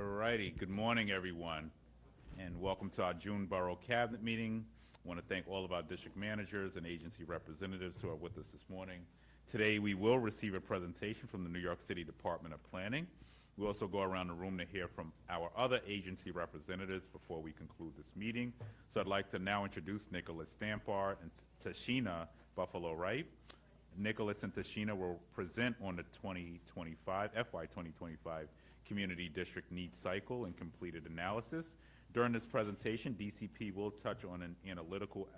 All righty. Good morning, everyone, and welcome to our June Borough Cabinet meeting. I want to thank all of our district managers and agency representatives who are with us this morning. Today, we will receive a presentation from the New York City Department of Planning. We'll also go around the room to hear from our other agency representatives before we conclude this meeting. So I'd like to now introduce Nicholas Stampard and Tashina Buffalo-Wright. Nicholas and Tashina will present on the FY 2025 Community District Needs Cycle and Completed Analysis. During this presentation, DCP will touch on analytical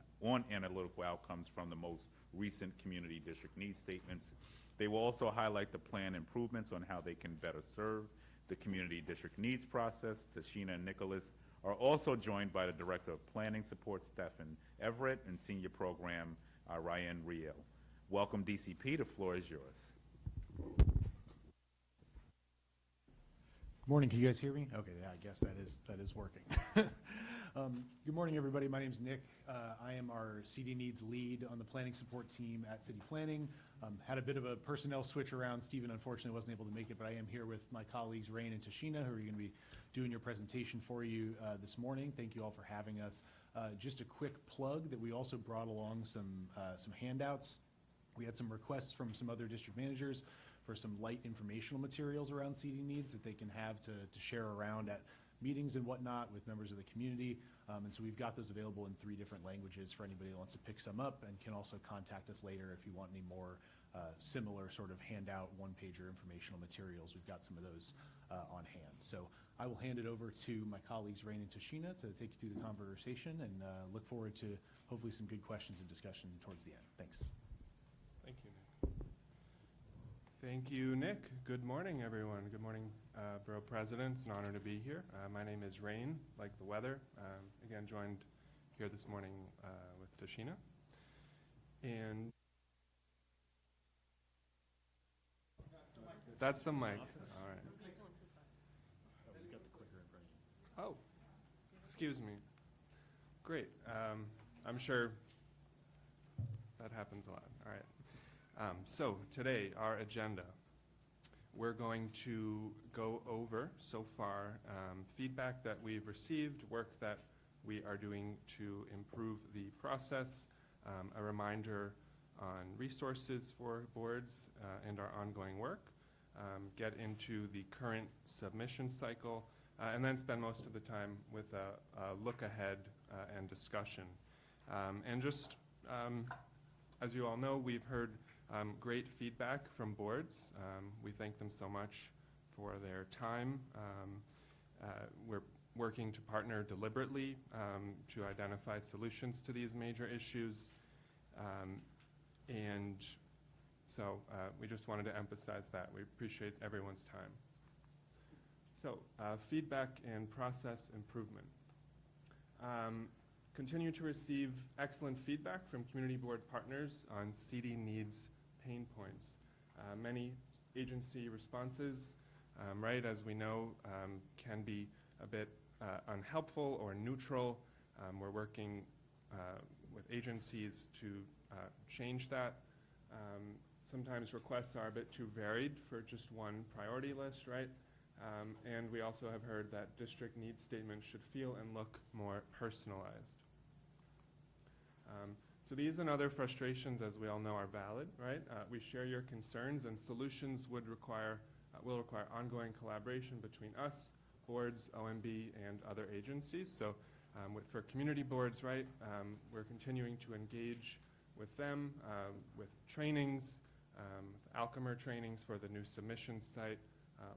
outcomes from the most recent Community District Needs Statements. They will also highlight the plan improvements on how they can better serve the Community District Needs process. Tashina and Nicholas are also joined by the Director of Planning Support, Stephen Everett, and Senior Program, Ryan Riel. Welcome, DCP. The floor is yours. Good morning. Can you guys hear me? Okay, yeah, I guess that is working. Good morning, everybody. My name is Nick. I am our CD Needs lead on the planning support team at City Planning. Had a bit of a personnel switch around. Stephen unfortunately wasn't able to make it, but I am here with my colleagues Rain and Tashina, who are going to be doing your presentation for you this morning. Thank you all for having us. Just a quick plug that we also brought along some handouts. We had some requests from some other district managers for some light informational materials around CD Needs that they can have to share around at meetings and whatnot with members of the community. And so we've got those available in 3 different languages for anybody that wants to pick some up, and can also contact us later if you want any more similar sort of handout one-pager informational materials. We've got some of those on hand. So I will hand it over to my colleagues Rain and Tashina to take you through the conversation, and look forward to hopefully some good questions and discussion towards the end. Thanks. Thank you, Nick. Thank you, Nick. Good morning, everyone. Good morning, Borough President. It's an honor to be here. My name is Rain, like the weather. Again, joined here this morning with Tashina. And that's the mic. All right. We've got the clicker in front of you. Oh, excuse me. Great. I'm sure that happens a lot. All right. So today, our agenda, we're going to go over so far feedback that we've received, work that we are doing to improve the process, a reminder on resources for boards and our ongoing work, get into the current submission cycle, and then spend most of the time with a look ahead and discussion. And just as you all know, we've heard great feedback from boards. We thank them so much for their time. We're working to partner deliberately to identify solutions to these major issues. And so we just wanted to emphasize that. We appreciate everyone's time. So feedback and process improvement. Continue to receive excellent feedback from community board partners on CD Needs pain points. Many agency responses, right, as we know, can be a bit unhelpful or neutral. We're working with agencies to change that. Sometimes requests are a bit too varied for just one priority list, right? And we also have heard that district needs statements should feel and look more personalized. So these and other frustrations, as we all know, are valid, right? We share your concerns, and solutions will require ongoing collaboration between us, boards, OMB, and other agencies. So for community boards, right, we're continuing to engage with them with trainings, Alchemer trainings for the new submissions site,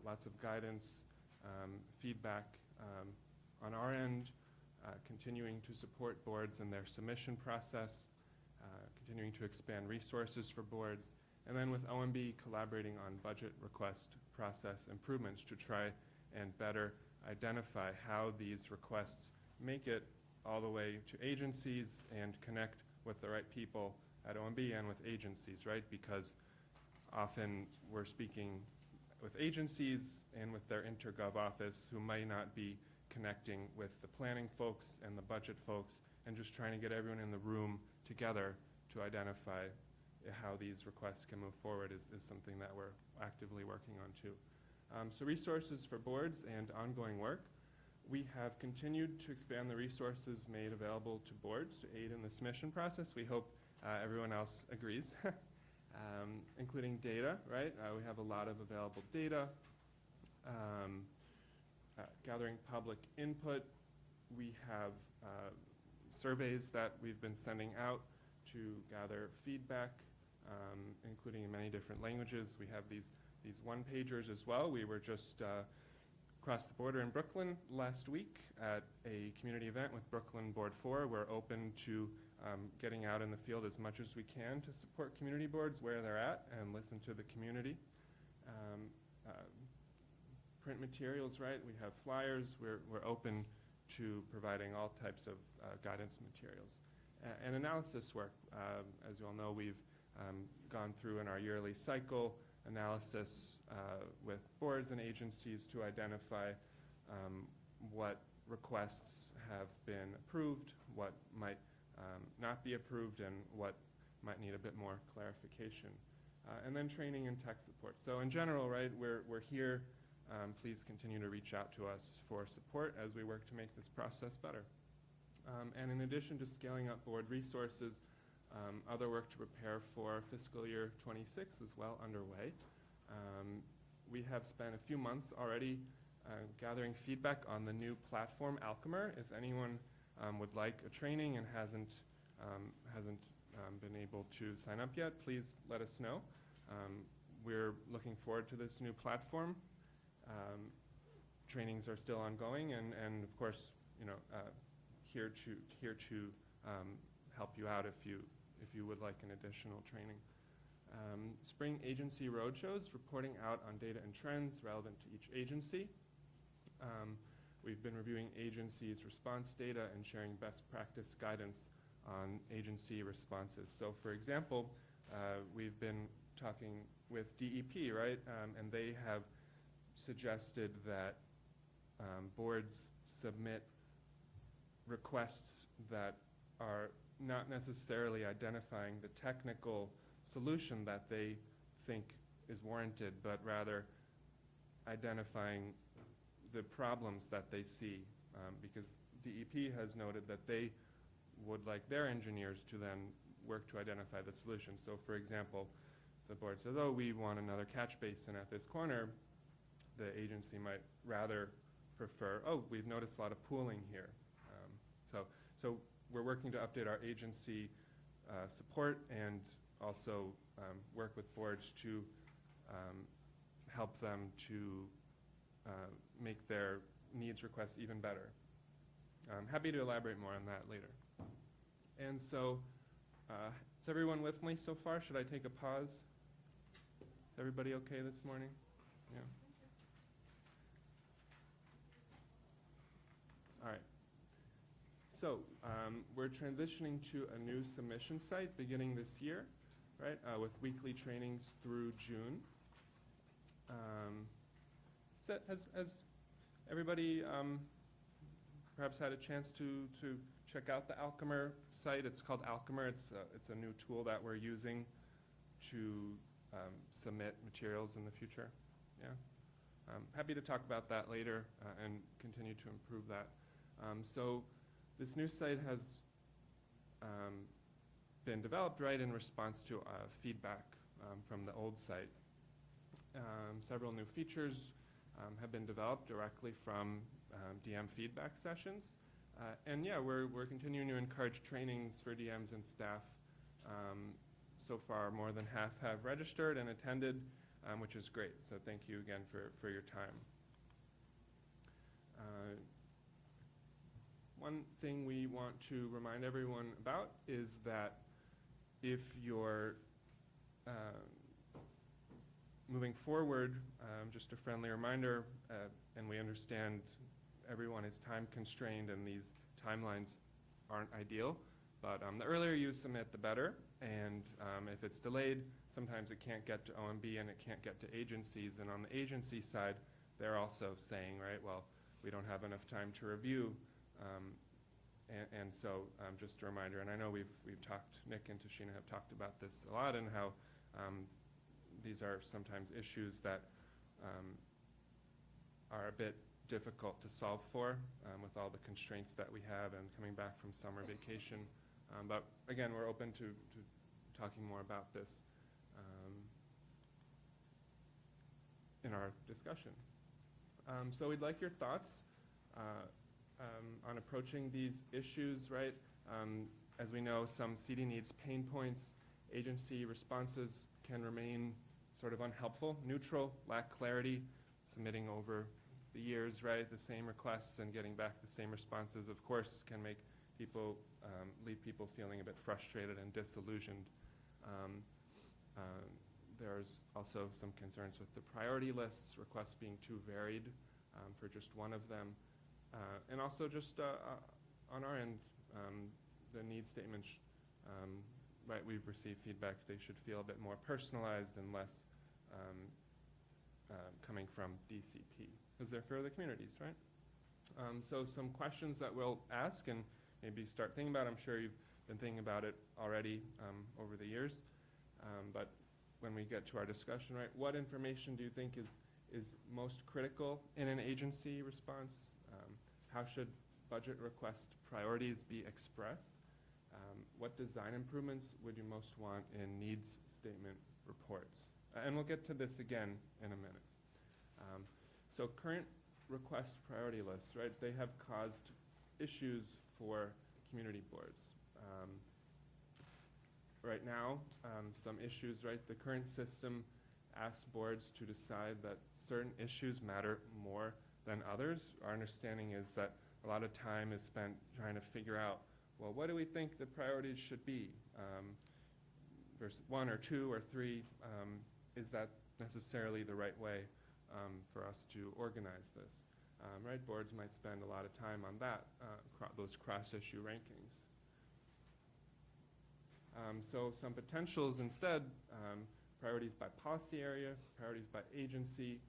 lots of guidance, feedback on our end, continuing to support boards in their submission process, continuing to expand resources for boards, and then with OMB collaborating on budget request process improvements to try and better identify how these requests make it all the way to agencies and connect with the right people at OMB and with agencies, right? Because often we're speaking with agencies and with their intergov office who might not be connecting with the planning folks and the budget folks, and just trying to get everyone in the room together to identify how these requests can move forward is something that we're actively working on too. So resources for boards and ongoing work. We have continued to expand the resources made available to boards to aid in the submission process. We hope everyone else agrees, including data, right? We have a lot of available data. Gathering public input. We have surveys that we've been sending out to gather feedback, including in many different languages. We have these one-pagers as well. We were just across the border in Brooklyn last week at a community event with Brooklyn Board 4. We're open to getting out in the field as much as we can to support community boards where they're at and listen to the community. Print materials, right? We have flyers. We're open to providing all types of guidance materials. And analysis work. As you all know, we've gone through in our yearly cycle analysis with boards and agencies to identify what requests have been approved, what might not be approved, and what might need a bit more clarification. And then training and tech support. So in general, right, we're here. Please continue to reach out to us for support as we work to make this process better. And in addition to scaling up board resources, other work to prepare for fiscal year 26 is well underway. We have spent a few months already gathering feedback on the new platform, Alchemer. If anyone would like a training and hasn't been able to sign up yet, please let us know. We're looking forward to this new platform. Trainings are still ongoing, and of course, here to help you out if you would like an additional training. Spring agency roadshows, reporting out on data and trends relevant to each agency. We've been reviewing agencies' response data and sharing best practice guidance on agency responses. So, for example, we've been talking with DEP, right? And they have suggested that boards submit requests that are not necessarily identifying the technical solution that they think is warranted, but rather identifying the problems that they see, because DEP has noted that they would like their engineers to then work to identify the solution. So, for example, the board says, oh, we want another catch basin at this corner. The agency might rather prefer, oh, we've noticed a lot of pooling here. So we're working to update our agency support and also work with boards to help them to make their needs requests even better. I'm happy to elaborate more on that later. And so, is everyone with me so far? Should I take a pause? Is everybody okay this morning? Yeah. All right. So we're transitioning to a new submission site beginning this year, right, with weekly trainings through June. Has everybody perhaps had a chance to check out the Alchemer site? It's called Alchemer. It's a new tool that we're using to submit materials in the future. Yeah. Happy to talk about that later and continue to improve that. So this new site has been developed right in response to feedback from the old site. Several new features have been developed directly from DM feedback sessions. And yeah, we're continuing to encourage trainings for DMs and staff. So far, more than half have registered and attended, which is great. So thank you again for your time. One thing we want to remind everyone about is that if you're moving forward, just a friendly reminder, and we understand everyone is time constrained and these timelines aren't ideal, but the earlier you submit, the better. And if it's delayed, sometimes it can't get to OMB and it can't get to agencies. And on the agency side, they're also saying, right, well, we don't have enough time to review. And so just a reminder, and I know we've talked, Nick and Tashina have talked about this a lot, and how these are sometimes issues that are a bit difficult to solve for with all the constraints that we have and coming back from summer vacation. But again, we're open to talking more about this in our discussion. So we'd like your thoughts on approaching these issues, right? As we know, some CD needs pain points, agency responses can remain sort of unhelpful, neutral, lack clarity, submitting over the years, right? The same requests and getting back the same responses, of course, can make people, leave people feeling a bit frustrated and disillusioned. There's also some concerns with the priority lists, requests being too varied for just one of them. And also just on our end, the need statements, right, we've received feedback they should feel a bit more personalized and less coming from DCP, because they're for the communities, right? So some questions that we'll ask and maybe start thinking about. I'm sure you've been thinking about it already over the years. But when we get to our discussion, right, what information do you think is most critical in an agency response? How should budget request priorities be expressed? What design improvements would you most want in needs statement reports? And we'll get to this again in a minute. So current request priority lists, right, they have caused issues for community boards. Right now, some issues, right, the current system asks boards to decide that certain issues matter more than others. Our understanding is that a lot of time is spent trying to figure out, well, what do we think the priorities should be? Versus 1 or 2 or 3, is that necessarily the right way for us to organize this? Right, boards might spend a lot of time on that, those cross-issue rankings. So some potentials instead, priorities by policy area, priorities by agency,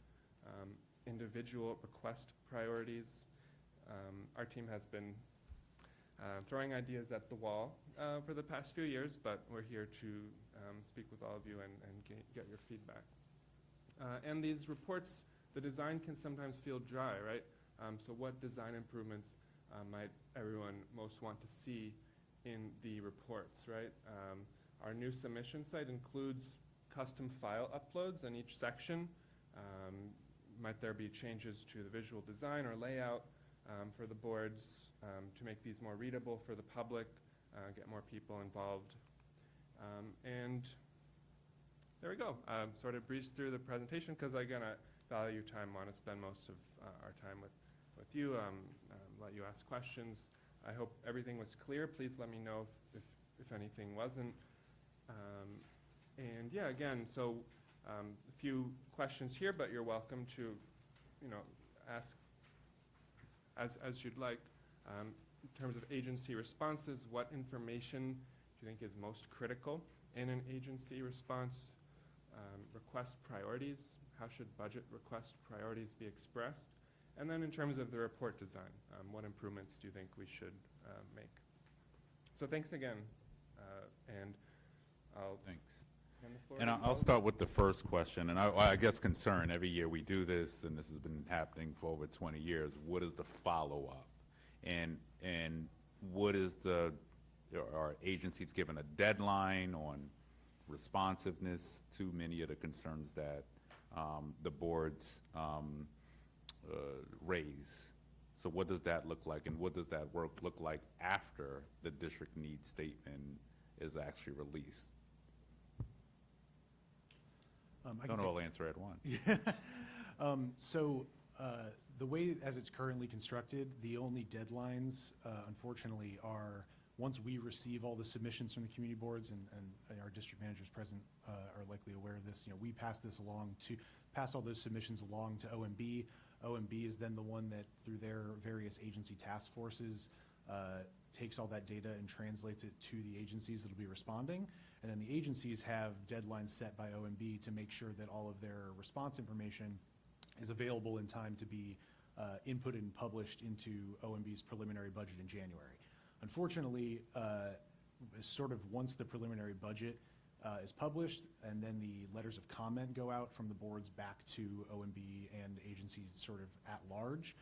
individual request priorities. Our team has been throwing ideas at the wall for the past few years, but we're here to speak with all of you and get your feedback. And these reports, the design can sometimes feel dry, right? So what design improvements might everyone most want to see in the reports, right? Our new submission site includes custom file uploads in each section. Might there be changes to the visual design or layout for the boards to make these more readable for the public, get more people involved? And there we go. Sort of breeze through the presentation because again, I value time, want to spend most of our time with you, let you ask questions. I hope everything was clear. Please let me know if anything wasn't. And yeah, again, so a few questions here, but you're welcome to, ask as you'd like. In terms of agency responses, what information do you think is most critical in an agency response? Request priorities, how should budget request priorities be expressed? And then in terms of the report design, what improvements do you think we should make? So thanks again, and I'll Thanks. hand the floor And to I'll Donovan. start with the first question, and I guess concern, every year we do this, and this has been happening for over 20 years, what is the follow-up? And what is are agencies given a deadline on responsiveness to many of the concerns that the boards raise? So what does that look like, and what does that work look like after the district needs statement is actually released? Don't all answer at once. So the way as it's currently constructed, the only deadlines, unfortunately, are once we receive all the submissions from the community boards, and our district managers present are likely aware of this, we pass all those submissions along to OMB. OMB is then the one that, through their various agency task forces, takes all that data and translates it to the agencies that will be responding. And then the agencies have deadlines set by OMB to make sure that all of their response information is available in time to be inputted and published into OMB's preliminary budget in January. Unfortunately, sort of once the preliminary budget is published, and then the letters of comment go out from the boards back to OMB and agencies sort of at large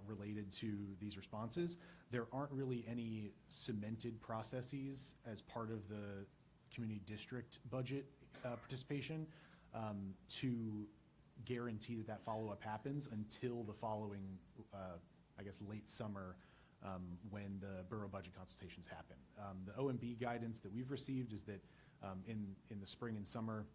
related to these responses. There aren't really any cemented processes as part of the community district budget participation to guarantee that that follow-up happens until the following, I guess, late summer when the borough budget consultations happen. The OMB guidance that we've received is that in the spring and summer,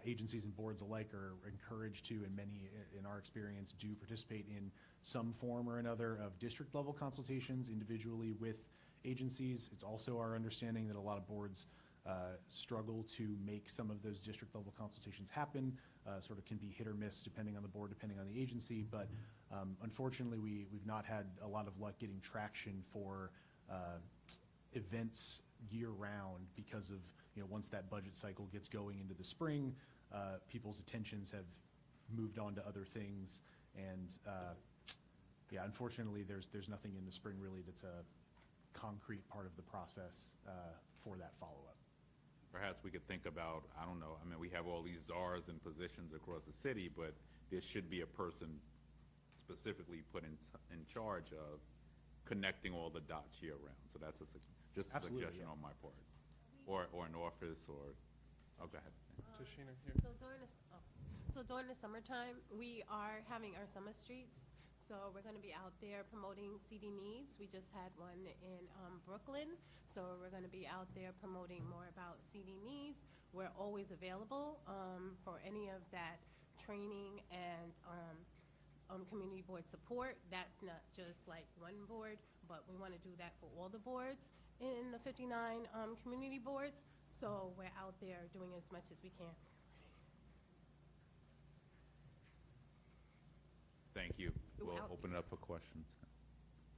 agencies and boards alike are encouraged to, and many in our experience do participate in some form or another of district level consultations individually with agencies. It's also our understanding that a lot of boards struggle to make some of those district level consultations happen, sort of can be hit or miss depending on the board, depending on the agency, but unfortunately we've not had a lot of luck getting traction for events year-round because of, once that budget cycle gets going into the spring, people's attentions have moved on to other things, and yeah, unfortunately there's nothing in the spring really that's a concrete part of the process for that follow-up. Perhaps we could think about, I don't know, I mean, we have all these czars and positions across the city, but there should be a person specifically put in charge of connecting all the dots year-round. So that's just a Absolutely, suggestion yeah. on my part. Or an office, or, oh, go ahead. Tashina here. So during the summertime, we are having our summer streets. So we're going to be out there promoting CD Needs. We just had one in Brooklyn. So we're going to be out there promoting more about CD Needs. We're always available for any of that training and community board support. That's not just like one board, but we want to do that for all the boards in the 59 community boards. So we're out there doing as much as we can. Thank you. We'll Throughout the open it up for questions.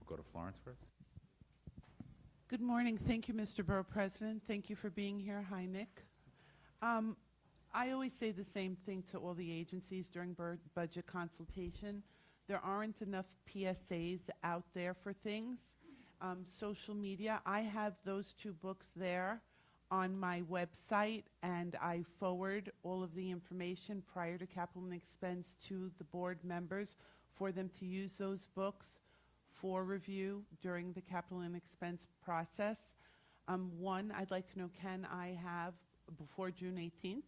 We'll go to Florence first. Good morning. Thank you, Mr. Borough President. Thank you for being here. Hi, Nick. I always say the same thing to all the agencies during budget consultation. There aren't enough PSAs out there for things. Social media, I have those 2 books there on my website, and I forward all of the information prior to capital and expense to the board members for them to use those books for review during the capital and expense process. One, I'd like to know, can I have, before June 18th,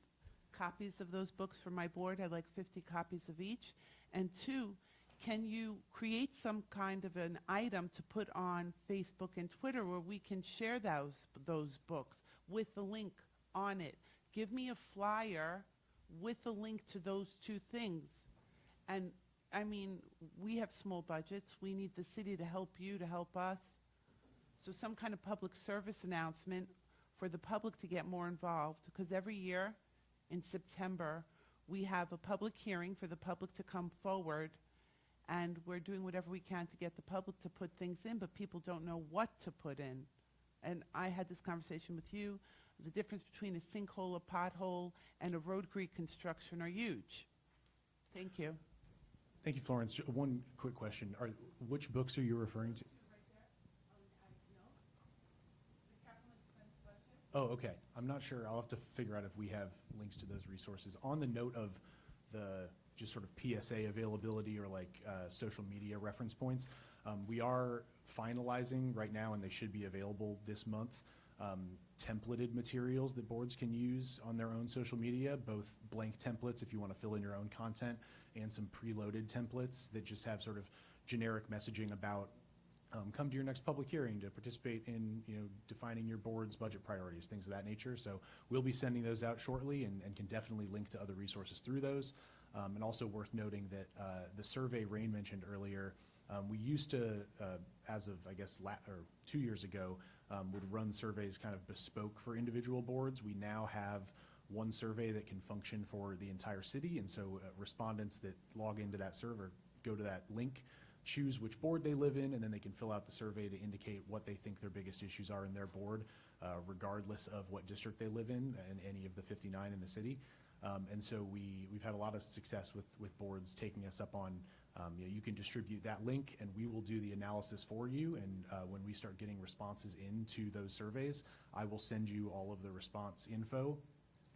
copies of those books for my board? I'd like 50 copies of each. And 2, can you create some kind of an item to put on Facebook and Twitter where we can share those books with the link on it? Give me a flyer with a link to those 2 things. And I mean, we have small budgets. We need the city to help you, to help us. So some kind of public service announcement for the public to get more involved, because every year in September, we have a public hearing for the public to come forward, and we're doing whatever we can to get the public to put things in, but people don't know what to put in. And I had this conversation with you. The difference between a sinkhole, a pothole, and a road reconstruction are huge. Thank you. Thank you, Florence. One quick question. Which books are you referring to? Oh, okay. I'm not sure. I'll have to figure out if we have links to those resources. On the note of the just sort of PSA availability or like social media reference points, we are finalizing right now, and they should be available this month, templated materials that boards can use on their own social media, both blank templates if you want to fill in your own content, and some preloaded templates that just have sort of generic messaging about come to your next public hearing to participate in defining your board's budget priorities, things of that nature. So we'll be sending those out shortly, and can definitely link to other resources through those. And also worth noting that the survey Rain mentioned earlier, we used to, as of I guess 2 years ago, would run surveys kind of bespoke for individual boards. We now have one survey that can function for the entire city, and so respondents that log into that server go to that link, choose which board they live in, and then they can fill out the survey to indicate what they think their biggest issues are in their board, regardless of what district they live in and any of the 59 in the city. And so we've had a lot of success with boards taking us up on You can distribute that link, and we will do the analysis for you. And when we start getting responses into those surveys, I will send you all of the response info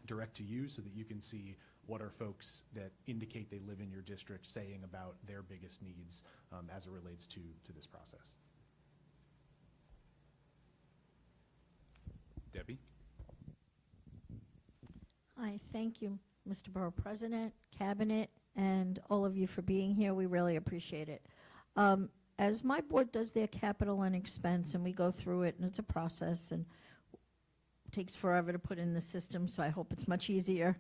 direct to you so that you can see what are folks that indicate they live in your district saying about their biggest needs as it relates to this process. Debbie? Hi, thank you, Mr. Borough President, Cabinet, and all of you for being here. We really appreciate it. As my board does their capital and expense, and we go through it, and it's a process, and takes forever to put in the system, so I hope it's much easier,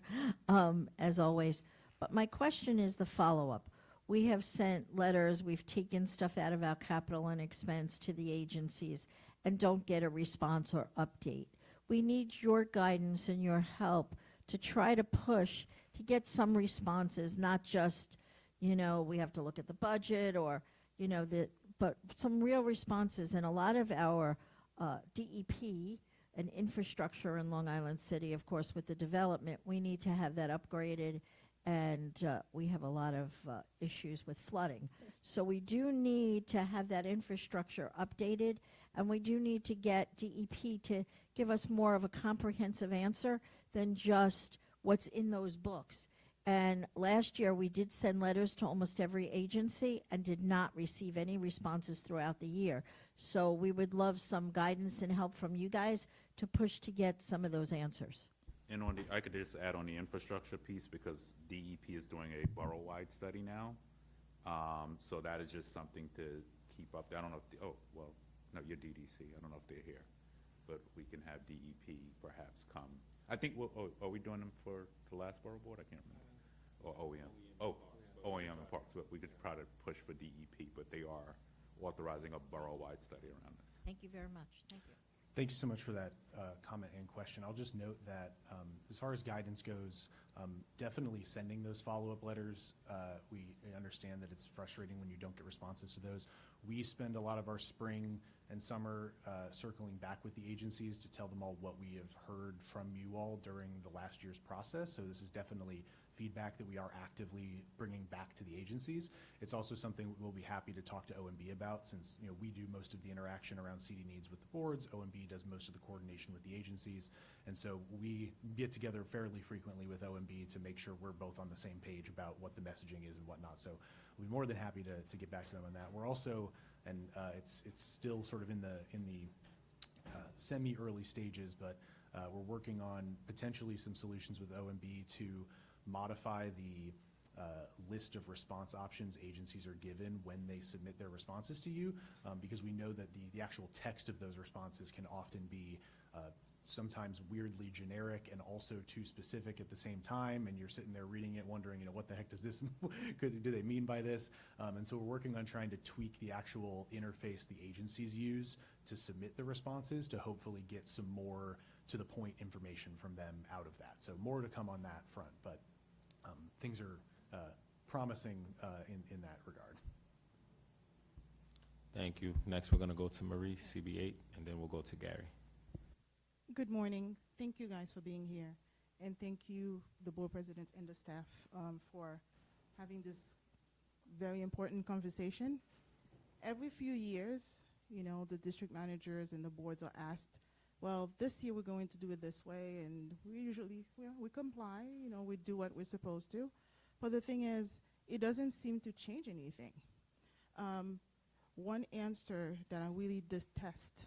as always. But my question is the follow-up. We have sent letters, we've taken stuff out of our capital and expense to the agencies and don't get a response or update. We need your guidance and your help to try to push to get some responses, not just, we have to look at the budget or, but some real responses. And a lot of our DEP and infrastructure in Long Island City, of course, with the development, we need to have that upgraded, and we have a lot of issues with flooding. So we do need to have that infrastructure updated, and we do need to get DEP to give us more of a comprehensive answer than just what's in those books. And last year, we did send letters to almost every agency and did not receive any responses throughout the year. So we would love some guidance and help from you guys to push to get some of those answers. And I could just add on the infrastructure piece, because DEP is doing a borough-wide study now. So that is just something to keep up. I don't know if, no, you're DDC. I don't know if they're here. But we can have DEP perhaps come. I think, are we doing them for the last borough board? I can't remember. Or OEM. OEM and Parks. But we could try to push for DEP, but they are authorizing a borough-wide study around this. Thank you very much. Thank you. Thank you so much for that comment and question. I'll just note that as far as guidance goes, definitely sending those follow-up letters. We understand that it's frustrating when you don't get responses to those. We spend a lot of our spring and summer circling back with the agencies to tell them all what we have heard from you all during the last year's process. So this is definitely feedback that we are actively bringing back to the agencies. It's also something we'll be happy to talk to OMB about, since we do most of the interaction around CD needs with the boards. OMB does most of the coordination with the agencies, and so we get together fairly frequently with OMB to make sure we're both on the same page about what the messaging is and whatnot. So we'll be more than happy to get back to them on that. We're also, and it's still sort of in the semi-early stages, but we're working on potentially some solutions with OMB to modify the list of response options agencies are given when they submit their responses to you, because we know that the actual text of those responses can often be sometimes weirdly generic and also too specific at the same time, and you're sitting there reading it wondering, what the heck does this do they mean by this? And so we're working on trying to tweak the actual interface the agencies use to submit the responses to hopefully get some more to the point information from them out of that. So more to come on that front, but things are promising in that regard. Thank you. Next, we're going to go to Marie, CB8, and then we'll go to Gary. Good morning. Thank you guys for being here. And thank you, the board president and the staff, for having this very important conversation. Every few years, the district managers and the boards are asked, well, this year we're going to do it this way, and we usually, we comply, we do what we're supposed to. But the thing is, it doesn't seem to change anything. One answer that I really detest: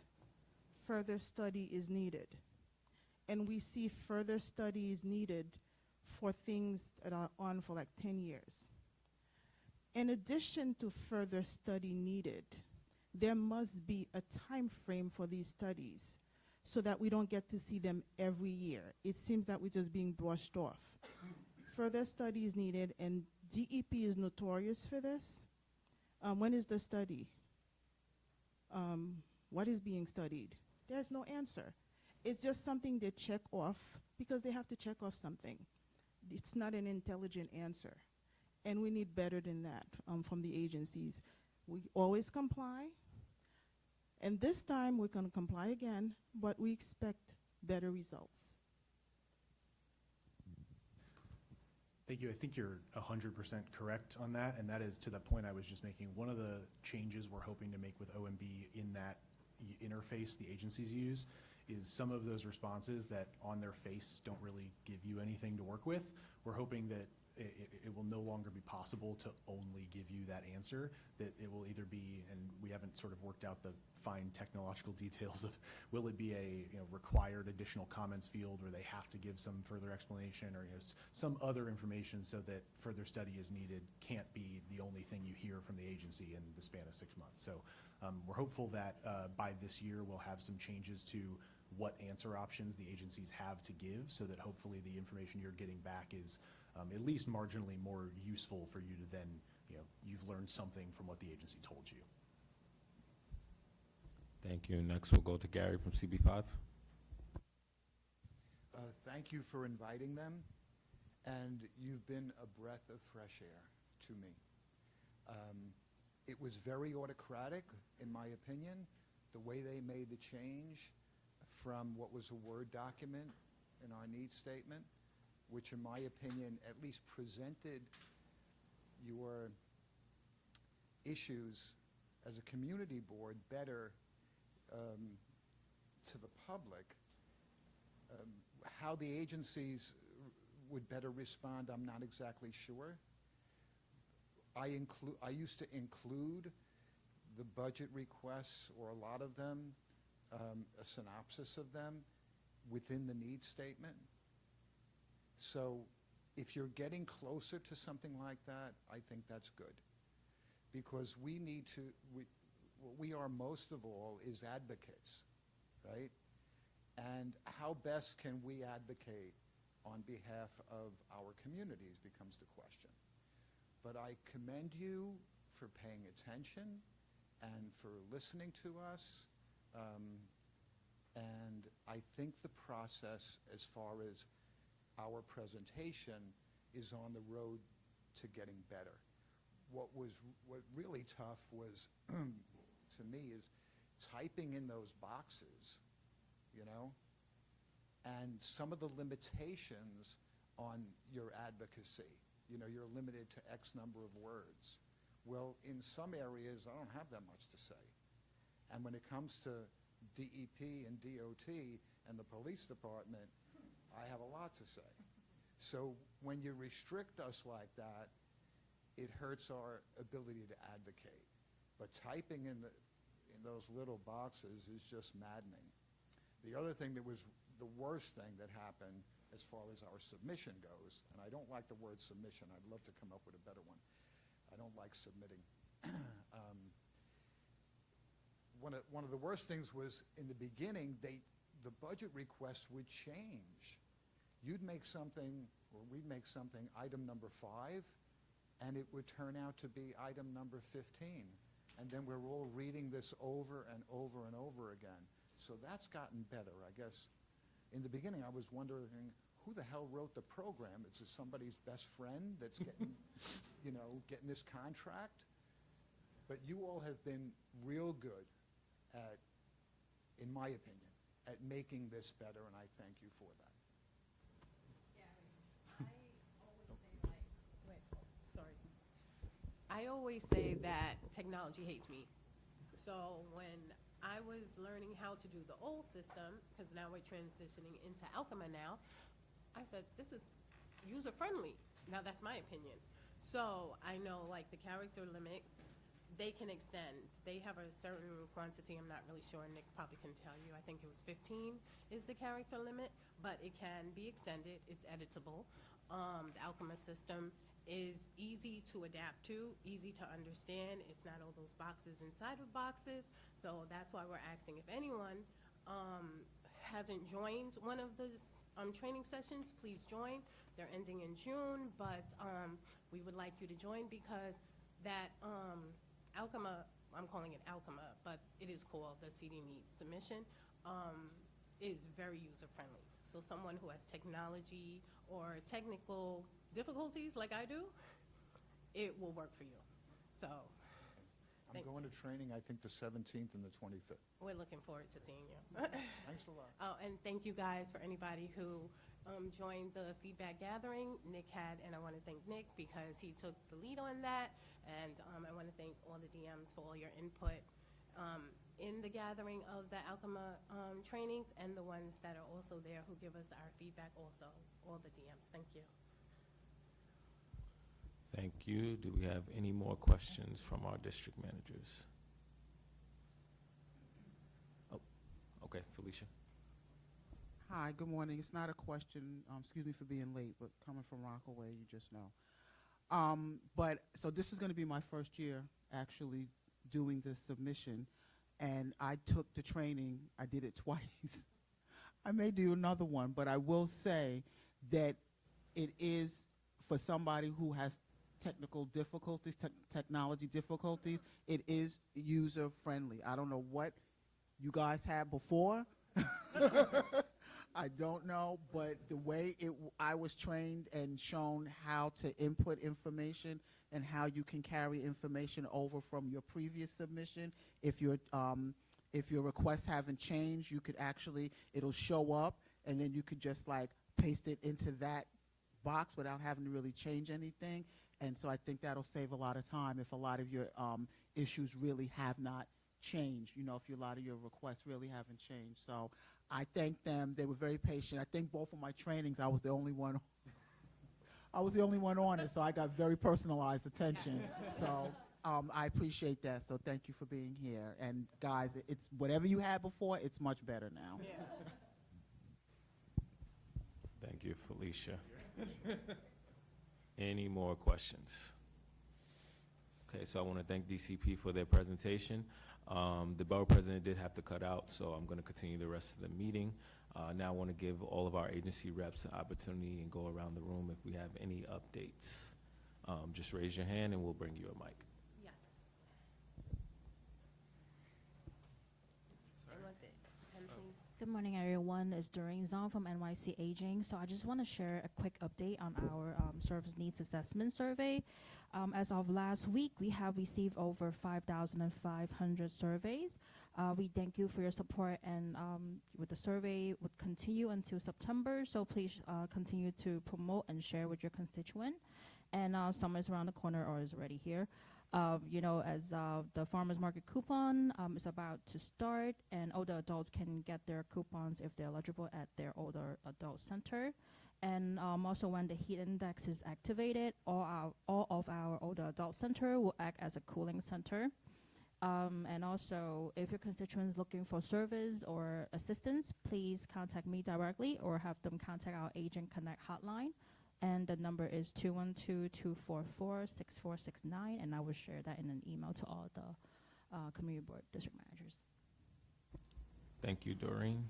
further study is needed. And we see further studies needed for things that are on for like 10 years. In addition to further study needed, there must be a time frame for these studies so that we don't get to see them every year. It seems that we're just being brushed off. Further study is needed, and DEP is notorious for this. When is the study? What is being studied? There's no answer. It's just something they check off because they have to check off something. It's not an intelligent answer. And we need better than that from the agencies. We always comply. And this time we're going to comply again, but we expect better results. Thank you. I think you're 100% correct on that, and that is to the point I was just making. One of the changes we're hoping to make with OMB in that interface the agencies use is some of those responses that on their face don't really give you anything to work with. We're hoping that it will no longer be possible to only give you that answer, that it will either be, and we haven't sort of worked out the fine technological details of, will it be a required additional comments field where they have to give some further explanation, or some other information so that further study is needed can't be the only thing you hear from the agency in the span of 6 months. So we're hopeful that by this year we'll have some changes to what answer options the agencies have to give, so that hopefully the information you're getting back is at least marginally more useful for you to then, you've learned something from what the agency told you. Thank you. Next, we'll go to Gary from CB5. Thank you for inviting them, and you've been a breath of fresh air to me. It was very autocratic, in my opinion, the way they made the change from what was a Word document in our needs statement, which in my opinion at least presented your issues as a community board better to the public. How the agencies would better respond, I'm not exactly sure. I used to include the budget requests, or a lot of them, a synopsis of them, within the needs statement. So if you're getting closer to something like that, I think that's good. Because we need to, what we are most of all is advocates, right? And how best can we advocate on behalf of our communities becomes the question. But I commend you for paying attention and for listening to us. And I think the process, as far as our presentation, is on the road to getting better. What really tough was, to me, is typing in those boxes, and some of the limitations on your advocacy. You're limited to X number of words. Well, in some areas, I don't have that much to say. And when it comes to DEP and DOT and the police department, I have a lot to say. So when you restrict us like that, it hurts our ability to advocate. But typing in those little boxes is just maddening. The other thing that was the worst thing that happened as far as our submission goes, and I don't like the word submission, I'd love to come up with a better one. I don't like submitting. One of the worst things was, in the beginning, the budget requests would change. You'd make something, or we'd make something item number 5, and it would turn out to be item number 15. And then we're all reading this over and over and over again. So that's gotten better, I guess. In the beginning, I was wondering, who the hell wrote the program? Is it somebody's best friend that's getting, getting this contract? But you all have been real good at, in my opinion, at making this better, and I thank you for that. I always say that technology hates me. So when I was learning how to do the old system, because now we're transitioning into Alchema now, I said, this is user-friendly. Now, that's my opinion. So I know, like, the character limits, they can extend. They have a certain quantity. I'm not really sure. Nick probably can tell you. I think it was 15 is the character limit, but it can be extended. It's editable. The Alchema system is easy to adapt to, easy to understand. It's not all those boxes inside of boxes. So that's why we're asking if anyone hasn't joined one of the training sessions, please join. They're ending in June, but we would like you to join, because that Alchema, I'm calling it Alchema, but it is called the CD Needs Submission, is very user-friendly. So someone who has technology or technical difficulties like I do, it will work for you. So I'm going to training, I think, the 17th and the 25th. we're looking forward to seeing you. Thanks a lot. Oh, and thank you guys for anybody who joined the feedback gathering. Nick had, and I want to thank Nick because he took the lead on that. And I want to thank all the DMs for all your input in the gathering of the Alchema trainings, and the ones that are also there who give us our feedback also, all the DMs. Thank you. Thank you. Do we have any more questions from our district managers? Oh, okay, Felicia. Hi, good morning. It's not a question, excuse me for being late, but coming from Rockaway, you just know. So this is going to be my first year actually doing this submission, and I took the training. I did it twice. I may do another one, but I will say that it is, for somebody who has technical difficulties, technology difficulties, it is user-friendly. I don't know what you guys had before. I don't know, but the way I was trained and shown how to input information and how you can carry information over from your previous submission. If your requests haven't changed, you could actually, it'll show up, and then you could just like paste it into that box without having to really change anything. And so I think that'll save a lot of time if a lot of your issues really have not changed, you know, if a lot of your requests really haven't changed. So I thank them. They were very patient. I think both of my trainings, I was the only one. I was the only one on it, so I got very personalized attention. So I appreciate that. So thank you for being here. And guys, it's whatever you had before, it's much better now. Yeah. Thank you, Felicia. Any more questions? Okay, so I want to thank DCP for their presentation. The borough president did have to cut out, so I'm going to continue the rest of the meeting. Now I want to give all of our agency reps an opportunity and go around the room if we have any updates. Just raise your hand and we'll bring you a mic. Yes. I want the pen, please. Good morning, everyone. It's Doreen Zong from NYC Aging. So I just want to share a quick update on our service needs assessment survey. As of last week, we have received over 5,500 surveys. We thank you for your support, and with the survey would continue until September. So please continue to promote and share with your constituent. And summer is around the corner, or is already here. You know, as the farmers market coupon is about to start, and older adults can get their coupons if they're eligible at their older adult center. And also, when the heat index is activated, all of our older adult center will act as a cooling center. And also, if your constituent is looking for service or assistance, please contact me directly or have them contact our Agent Connect hotline. And the number is 212-244-6469, and I will share that in an email to all the community board district managers. Thank you, Doreen.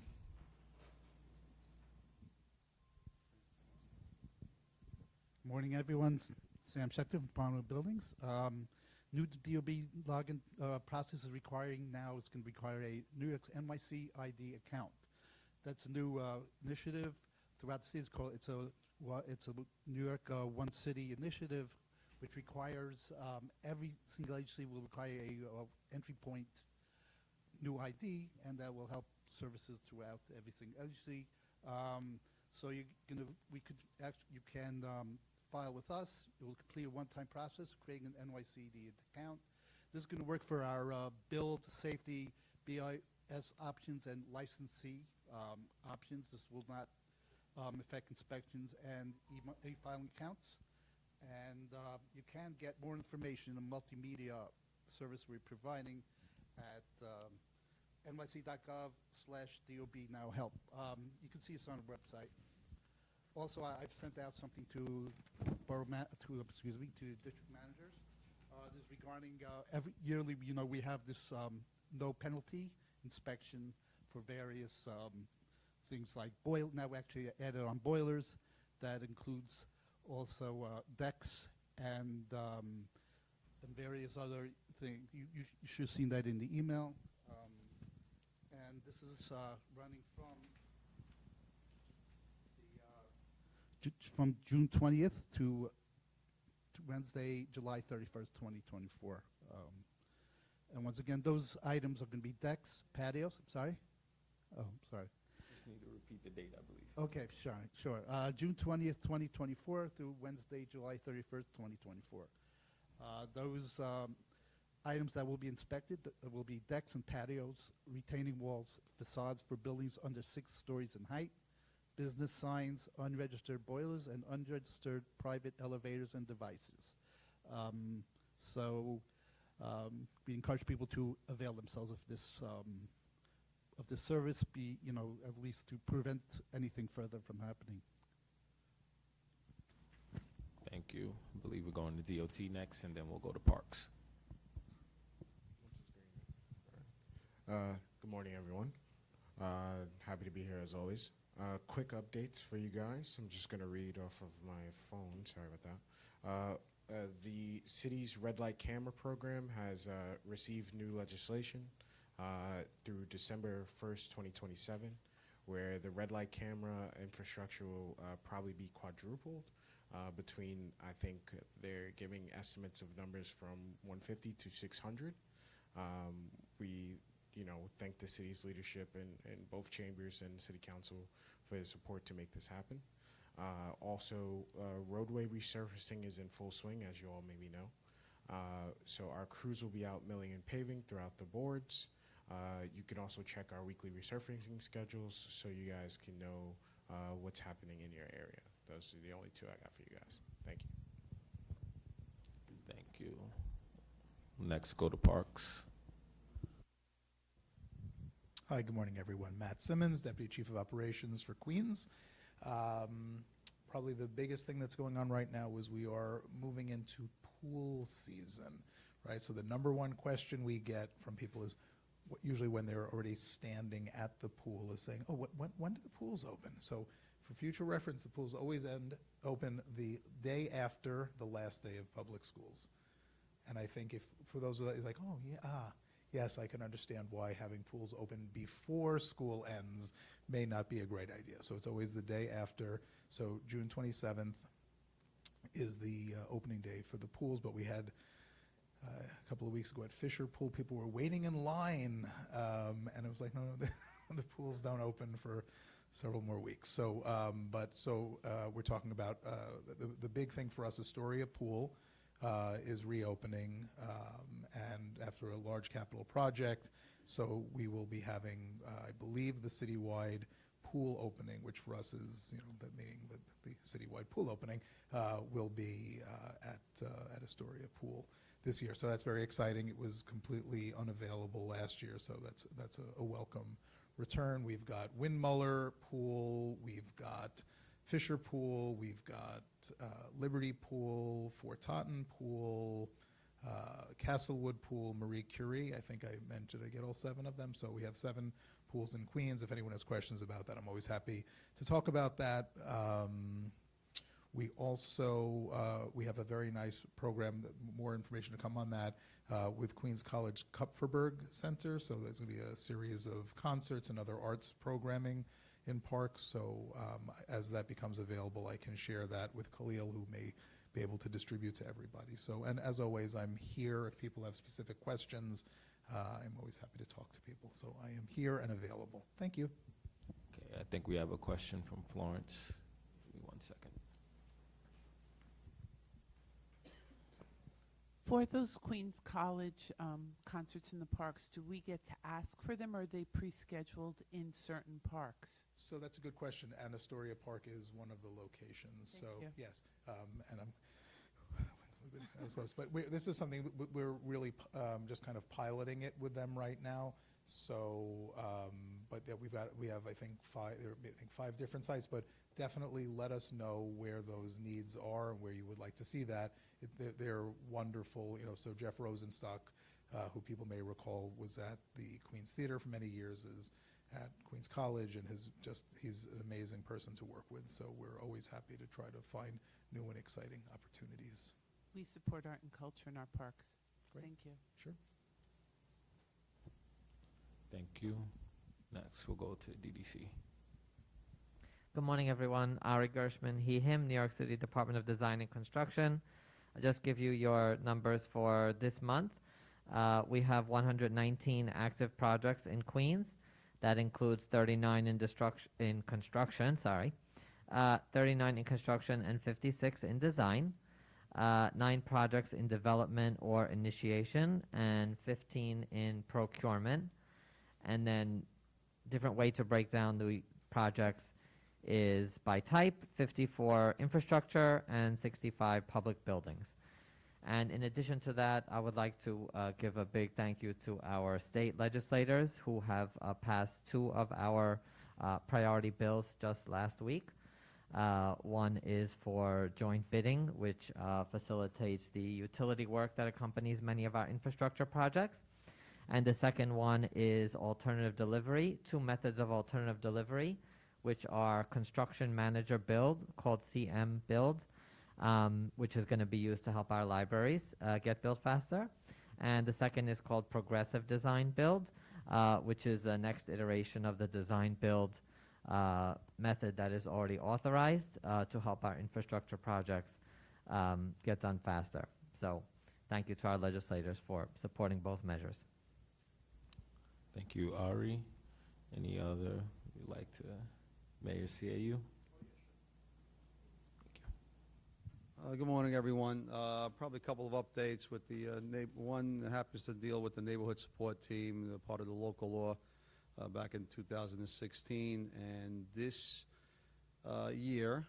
Morning, everyone. Sam Schechter from Parliament Buildings. New DOB login process is requiring now, it's going to require a New York NYC ID account. That's a new initiative throughout the city. It's a New York One City initiative, which requires every single agency will require a entry point new ID, and that will help services throughout every single agency. So you can file with us. It will complete a one-time process, creating an NYCD account. This is going to work for our build, safety, BIS options, and licensee options. This will not affect inspections and e-filing accounts. And you can get more information in the multimedia service we're providing at nyc.gov/DOB-NOW-HELP. You can see this on the website. Also, I've sent out something to district managers. This is regarding every yearly. You know, we have this no penalty inspection for various things like Now we actually added on boilers. That includes also decks and various other things. You should have seen that in the email. And this is running from June 20th to Wednesday, July 31st, 2024. And once again, those items are going to be decks, patios. I'm sorry. Oh, I'm sorry. just need to repeat the date, I believe. Okay, sure. June 20th, 2024 through Wednesday, July 31st, 2024. Those items that will be inspected will be decks and patios, retaining walls, facades for buildings under 6 stories in height, business signs, unregistered boilers, and unregistered private elevators and devices. We encourage people to avail themselves of this service, at least to prevent anything further from happening. Thank you. I believe we're going to DOT next, and then we'll go to Parks. Good morning, everyone. Happy to be here as always. Quick updates for you guys. I'm just going to read off of my phone. Sorry about that. The city's red light camera program has received new legislation through December 1st, 2027, where the red light camera infrastructure will probably be quadrupled between, I think they're giving estimates of numbers from 150 to 600. We thank the city's leadership in both chambers and city council for the support to make this happen. Also, roadway resurfacing is in full swing, as you all maybe know. So our crews will be out milling and paving throughout the boards. You can also check our weekly resurfacing schedules so you guys can know what's happening in your area. Those are the only two I got for you guys. Thank you. Thank you. Next, go to Parks. Hi, good morning, everyone. Matt Simmons, Deputy Chief of Operations for Queens. Probably the biggest thing that's going on right now is we are moving into pool season, right? So the number one question we get from people is, usually when they're already standing at the pool, is saying, oh, when do the pools open? So for future reference, the pools always open the day after the last day of public schools. And I think if, for those of us, like, oh, yeah, yes, I can understand why having pools open before school ends may not be a great idea. So it's always the day after. So June 27th is the opening day for the pools, but we had a couple of weeks ago at Fisher Pool, people were waiting in line, and it was like, no, the pools don't open for several more weeks. So, we're talking about the big thing for us, Astoria Pool is reopening, and after a large capital project, so we will be having, I believe, the citywide pool opening, which for us is, meaning the citywide pool opening will be at Astoria Pool this year. So that's very exciting. It was completely unavailable last year, so that's a welcome return. We've got Windmuller Pool, we've got Fisher Pool, we've got Liberty Pool, Fort Totten Pool, Castlewood Pool, Marie Curie. I think I mentioned I get all 7 of them. So we have 7 pools in Queens. If anyone has questions about that, I'm always happy to talk about that. We also, we have a very nice program, more information to come on that, with Queens College Kupferberg Center. So there's going to be a series of concerts and other arts programming in parks. So as that becomes available, I can share that with Khalil, who may be able to distribute to everybody. So, and as always, I'm here if people have specific questions. I'm always happy to talk to people. So I am here and available. Thank you. Okay, I think we have a question from Florence. Give me 1 second. For those Queens College concerts in the parks, do we get to ask for them, or are they pre-scheduled in certain parks? So that's a good question. And Astoria Park is one of the locations. Thank so you. yes, and that was close. But this is something that we're really just kind of piloting it with them right now. So, but yeah, we have I think 5 different sites. But definitely let us know where those needs are and where you would like to see that. They're wonderful. So Jeff Rosenstock, who people may recall was at the Queens Theater for many years, is at Queens College, and he's an amazing person to work with. So we're always happy to try to find new and exciting opportunities. We support art and culture in our parks. Great. Thank you. Sure. Thank you. Next, we'll go to DDC. Good morning, everyone. Ari Gershman, he, him, New York City Department of Design and Construction. I'll just give you your numbers for this month. We have 119 active projects in Queens. That includes 39 in construction, 39 in construction and 56 in design, 9 projects in development or initiation, and 15 in procurement. And then different way to break down the projects is by type: 54 infrastructure and 65 public buildings. And in addition to that, I would like to give a big thank you to our state legislators who have passed 2 of our priority bills just last week. One is for joint bidding, which facilitates the utility work that accompanies many of our infrastructure projects. And the second one is alternative delivery, 2 methods of alternative delivery, which are construction manager build, called CM build, which is going to be used to help our libraries get built faster. And the second is called progressive design build, which is the next iteration of the design build method that is already authorized to help our infrastructure projects get done faster. So thank you to our legislators for supporting both measures. Thank you, Ari. Any other you'd like to, Mayor CAU? Good morning, everyone. Probably a couple of updates with the one happens to deal with the neighborhood support team, part of the local law back in 2016. And this year,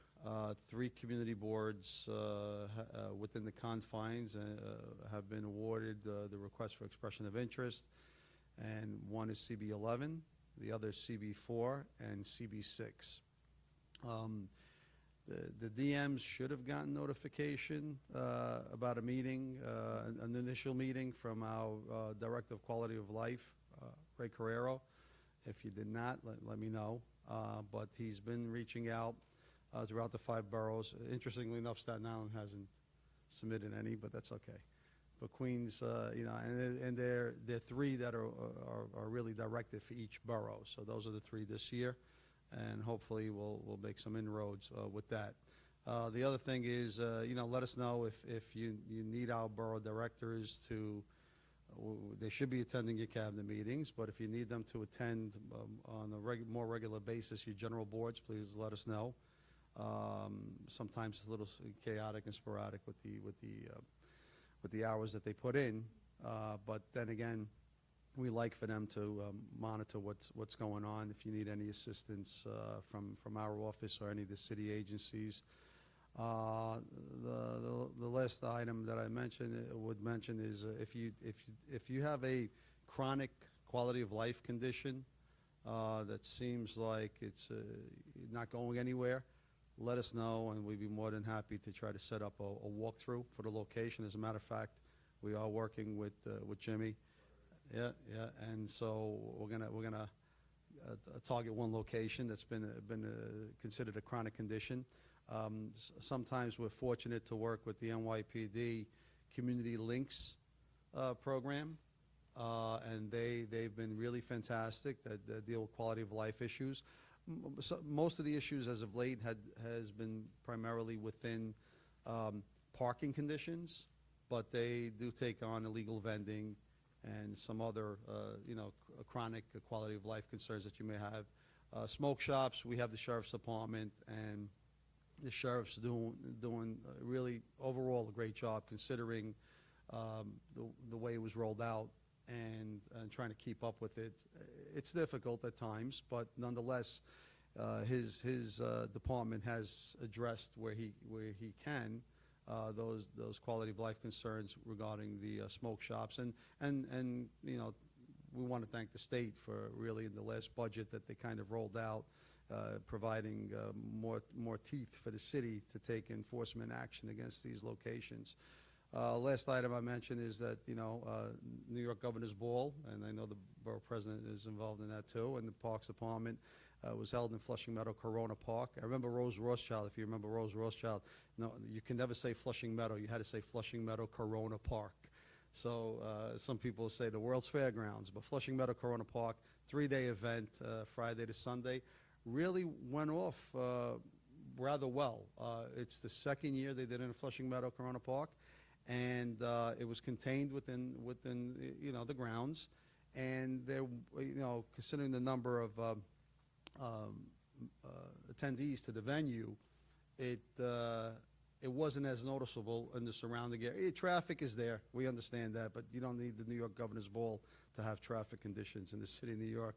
3 community boards within the confines have been awarded the request for expression of interest. And one is CB11, the other is CB4, and CB6. The DMs should have gotten notification about a meeting, an initial meeting from our Director of Quality of Life, Ray Carrero. If you did not, let me know. But he's been reaching out throughout the 5 boroughs. Interestingly enough, Staten Island hasn't submitted any, but that's okay. But Queens, and there are 3 that are really directed for each borough. So those are the 3 this year. And hopefully we'll make some inroads with that. The other thing is, let us know if you need our borough directors to, they should be attending your cabinet meetings, but if you need them to attend on a more regular basis, your general boards, please let us know. Sometimes it's a little chaotic and sporadic with the hours that they put in, but then again, we like for them to monitor what's going on. If you need any assistance from our office or any of the city agencies. The last item that I would mention is if you have a chronic quality of life condition that seems like it's not going anywhere, let us know, and we'd be more than happy to try to set up a walkthrough for the location. As a matter of fact, we are working with Jimmy. Yeah, and so we're gonna target one location that's been considered a chronic condition. Sometimes we're fortunate to work with the NYPD Community Links program, and they've been really fantastic that deal with quality of life issues. Most of the issues as of late has been primarily within parking conditions, but they do take on illegal vending and some other, chronic quality of life concerns that you may have. Smoke shops, we have the Sheriff's Department, and the Sheriff's doing really overall a great job considering the way it was rolled out and trying to keep up with it. It's difficult at times, but nonetheless, his department has addressed where he can those quality of life concerns regarding the smoke shops, and we want to thank the state for really in the last budget that they kind of rolled out, providing more teeth for the city to take enforcement action against these locations. Last item I mentioned is that New York Governor's Ball, and I know the borough president is involved in that too, and the Parks Department. Was held in Flushing Meadow, Corona Park. I remember Rose Rothschild. If you remember Rose Rothschild, no, you can never say Flushing Meadow. You had to say Flushing Meadow, Corona Park. So some people say the world's fairgrounds, but Flushing Meadow, Corona Park, 3-day event, Friday to Sunday, really went off rather well. It's the second year they did it in Flushing Meadow, Corona Park, and it was contained within the grounds. And there, considering the number of attendees to the venue, it wasn't as noticeable in the surrounding area. Traffic is there, we understand that, but you don't need the New York Governor's Ball to have traffic conditions in the city of New York.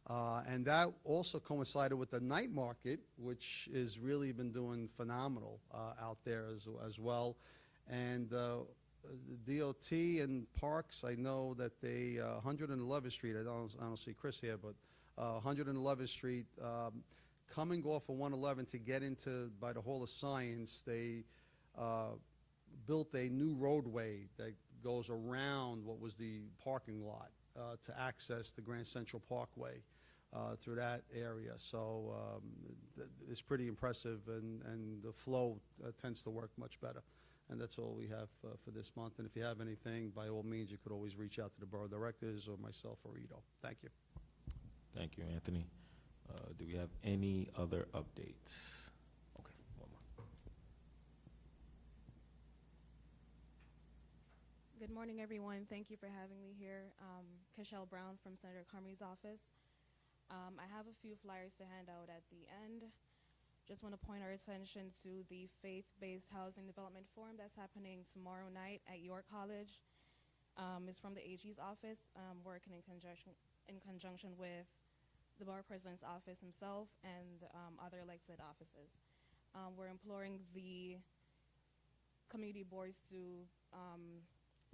And that also coincided with the night market, which has really been doing phenomenal out there as well. And the DOT and Parks, I know that they, 111th Street, I don't see Chris here, but 111th Street, coming off of 111 to get into by the Hall of Science, they built a new roadway that goes around what was the parking lot to access the Grand Central Parkway through that area. So it's pretty impressive, and the flow tends to work much better. And that's all we have for this month. And if you have anything, by all means, you could always reach out to the borough directors or myself or Ito. Thank you. Thank you, Anthony. Do we have any other updates? Okay, one more. Good morning, everyone. Thank you for having me here. Cashel Brown from Senator Carmey's office. I have a few flyers to hand out at the end. Just want to point our attention to the Faith-Based Housing Development Forum that's happening tomorrow night at York College. It's from the AG's office, working in conjunction with the Borough President's office himself and other elected offices. We're imploring the community boards to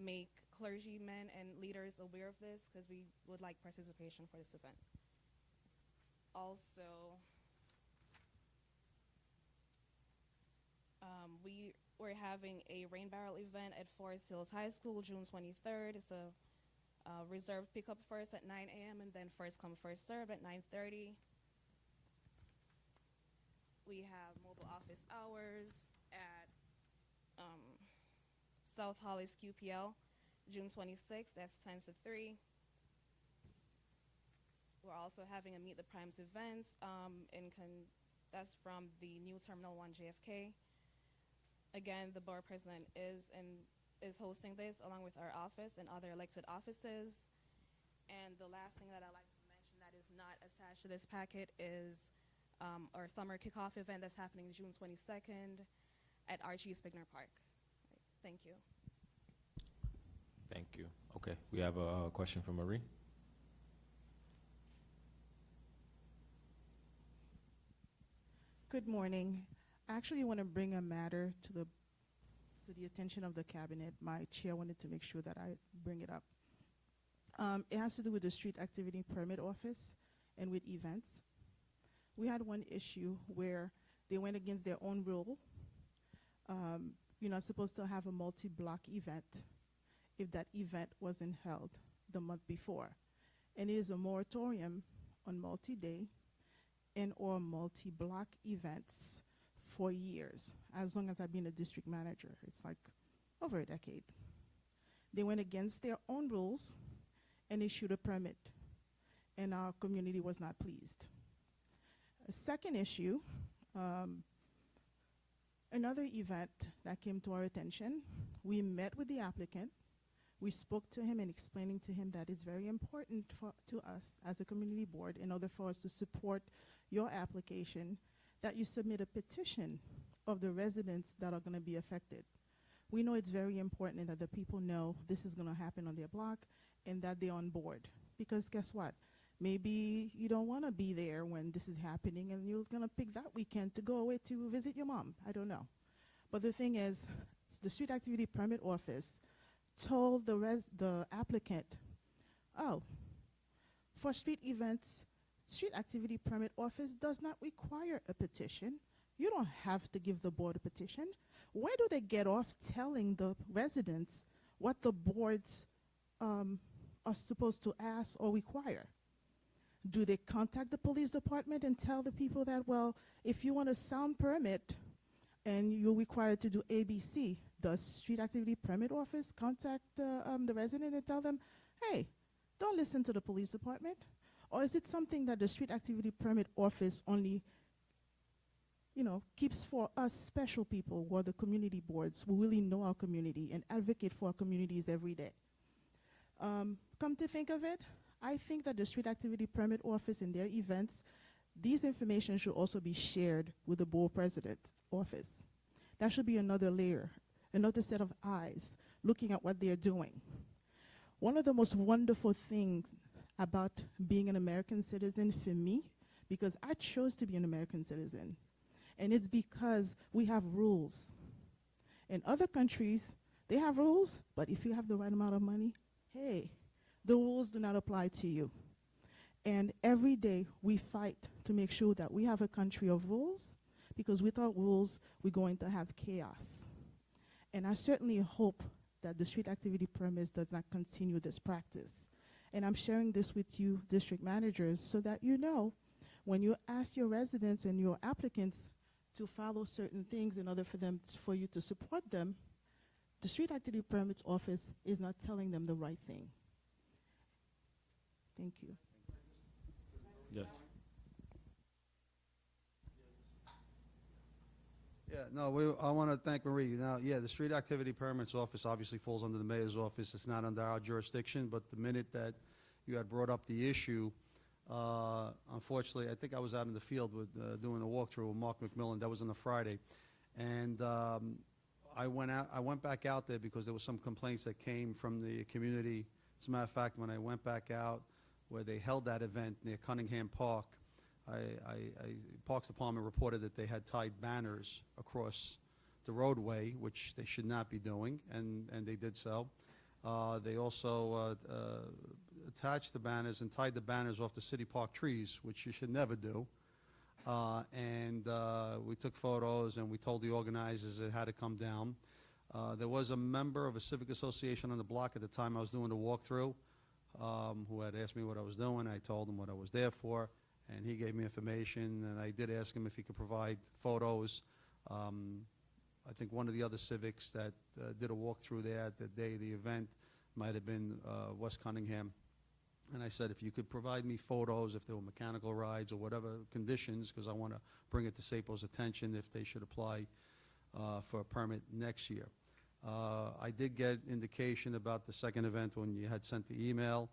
make clergymen and leaders aware of this, because we would like participation for this event. Also, we're having a rain barrel event at Forest Hills High School, June 23rd. It's a reserved pickup first at 9 a.m. and then first come, first serve at 9:30. We have mobile office hours at South Hollis QPL, June 26th. That's 10 to 3. We're also having a Meet the Primes events. That's from the new Terminal 1 JFK. Again, the Borough President is hosting this along with our office and other elected offices. And the last thing that I'd like to mention that is not attached to this packet is our summer kickoff event that's happening June 22nd at Archie Spigner Park. Thank you. Thank you. Okay, we have a question from Marie. Good morning. I actually want to bring a matter to the attention of the cabinet. My chair wanted to make sure that I bring it up. It has to do with the street activity permit office and with events. We had one issue where they went against their own rule. You're not supposed to have a multi-block event if that event wasn't held the month before. And it is a moratorium on multi-day and or multi-block events for years, as long as I've been a district manager. It's like over a decade. They went against their own rules and issued a permit, and our community was not pleased. A second issue, another event that came to our attention, we met with the applicant. We spoke to him and explaining to him that it's very important to us as a community board, in order for us to support your application, that you submit a petition of the residents that are going to be affected. We know it's very important that the people know this is going to happen on their block and that they're on board. Because guess what? Maybe you don't want to be there when this is happening and you're going to pick that weekend to go away to visit your mom. I don't know. But the thing is, the Street Activity Permit Office told the applicant, oh, for street events, Street Activity Permit Office does not require a petition. You don't have to give the board a petition. Where do they get off telling the residents what the boards are supposed to ask or require? Do they contact the police department and tell the people that, well, if you want a sound permit and you're required to do ABC, does Street Activity Permit Office contact the resident and tell them, hey, don't listen to the police department? Or is it something that the Street Activity Permit Office only, keeps for us special people who are the community boards who really know our community and advocate for our communities every day? come to think of it, I think that the street activity permit office in their events, these information should also be shared with the board president's office. That should be another layer, another set of eyes looking at what they're doing. One of the most wonderful things about being an American citizen for me, because I chose to be an American citizen, and it's because we have rules. In other countries, they have rules, but if you have the right amount of money, hey, the rules do not apply to you. And every day we fight to make sure that we have a country of rules, because without rules, we're going to have chaos. And I certainly hope that the street activity permits does not continue this practice. And I'm sharing this with you, district managers, so that you know when you ask your residents and your applicants to follow certain things in order for you to support them, the street activity permits office is not telling them the right thing. Thank you. Yes. Yeah, no, I want to thank Marie. Now, yeah, the street activity permits office obviously falls under the mayor's office. It's not under our jurisdiction, but the minute that you had brought up the issue, unfortunately, I think I was out in the field with doing a walkthrough with Mark McMillan. That was on a Friday. And I went back out there because there was some complaints that came from the community. As a matter of fact, when I went back out where they held that event near Cunningham Park, Parks Department reported that they had tied banners across the roadway, which they should not be doing, and they did so. They also attached the banners and tied the banners off the city park trees, which you should never do. And we took photos, and we told the organizers it had to come down. There was a member of a civic association on the block at the time I was doing the walkthrough who had asked me what I was doing. I told him what I was there for, and he gave me information, and I did ask him if he could provide photos. I think one of the other civics that did a walkthrough there the day of the event might have been West Cunningham. And I said, if you could provide me photos, if there were mechanical rides or whatever conditions, because I want to bring it to SAPO's attention if they should apply for a permit next year. I did get indication about the second event when you had sent the email.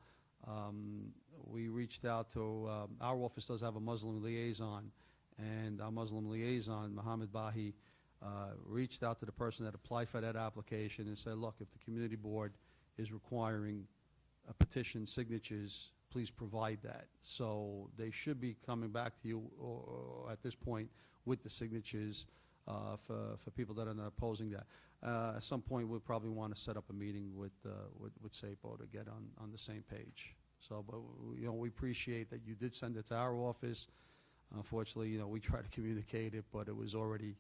We reached out to, our office does have a Muslim liaison, and our Muslim liaison, Mohammed Bahi, reached out to the person that applied for that application and said, look, if the community board is requiring a petition signatures, please provide that. So they should be coming back to you or at this point with the signatures for people that are not opposing that. At some point, we'll probably want to set up a meeting with SAPO to get on the same page. So, but we appreciate that you did send it to our office. Unfortunately, we tried to communicate it, but it was already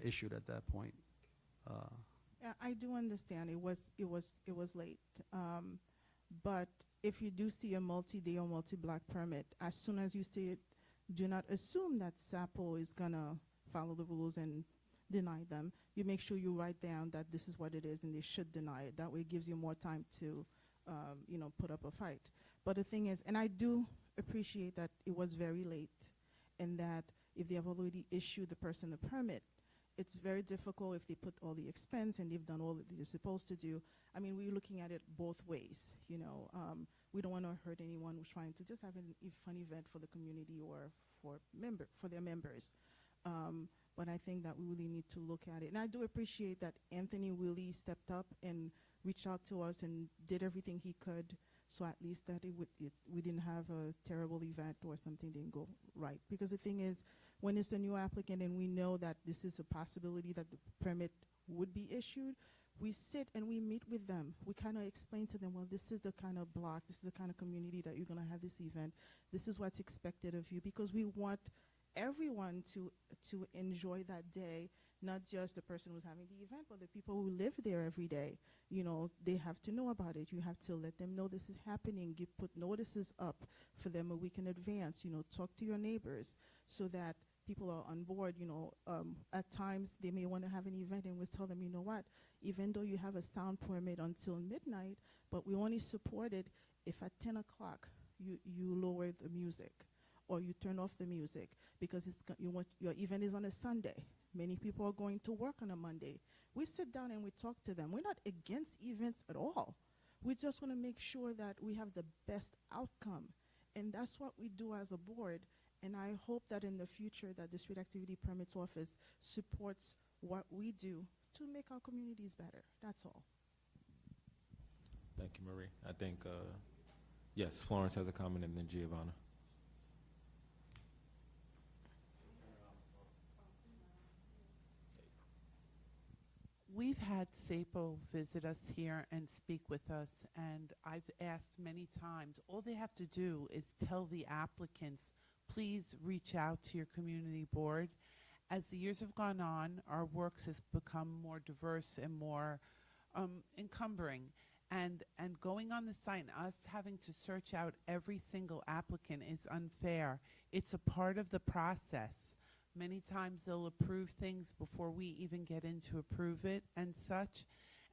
issued at that point. Yeah, I do understand. It was late. But if you do see a multi-day or multi-block permit, as soon as you see it, do not assume that SAPO is going to follow the rules and deny them. You make sure you write down that this is what it is and they should deny it. That way it gives you more time to, put up a fight. But the thing is, and I do appreciate that it was very late and that if they have already issued the person the permit, it's very difficult if they put all the expense and they've done all that they're supposed to do. I mean, we're looking at it both ways, We don't want to hurt anyone who's trying to just have a fun event for the community or for their members. But I think that we really need to look at it. And I do appreciate that Anthony Willie stepped up and reached out to us and did everything he could, so at least that we didn't have a terrible event or something didn't go right. Because the thing is, when it's a new applicant and we know that this is a possibility that the permit would be issued, we sit and we meet with them. We kind of explain to them, well, this is the kind of block, this is the kind of community that you're going to have this event. This is what's expected of you, because we want everyone to enjoy that day, not just the person who's having the event, but the people who live there every day. They have to know about it. You have to let them know this is happening. Put notices up for them a week in advance. Talk to your neighbors so that people are on board. At times they may want to have an event and we'll tell them, you know what, even though you have a sound permit until midnight, but we only support it if at 10 o'clock you lower the music or you turn off the music, because your event is on a Sunday. Many people are going to work on a Monday. We sit down and we talk to them. We're not against events at all. We just want to make sure that we have the best outcome. And that's what we do as a board. And I hope that in the future that the Street Activity Permits Office supports what we do to make our communities better. That's all. Thank you, Marie. I think, yes, Florence has a comment, and then Giovanna. We've had SAPO visit us here and speak with us, and I've asked many times, all they have to do is tell the applicants, please reach out to your community board. As the years have gone on, our works has become more diverse and more encumbering. And going on the site and us having to search out every single applicant is unfair. It's a part of the process. Many times they'll approve things before we even get in to approve it and such.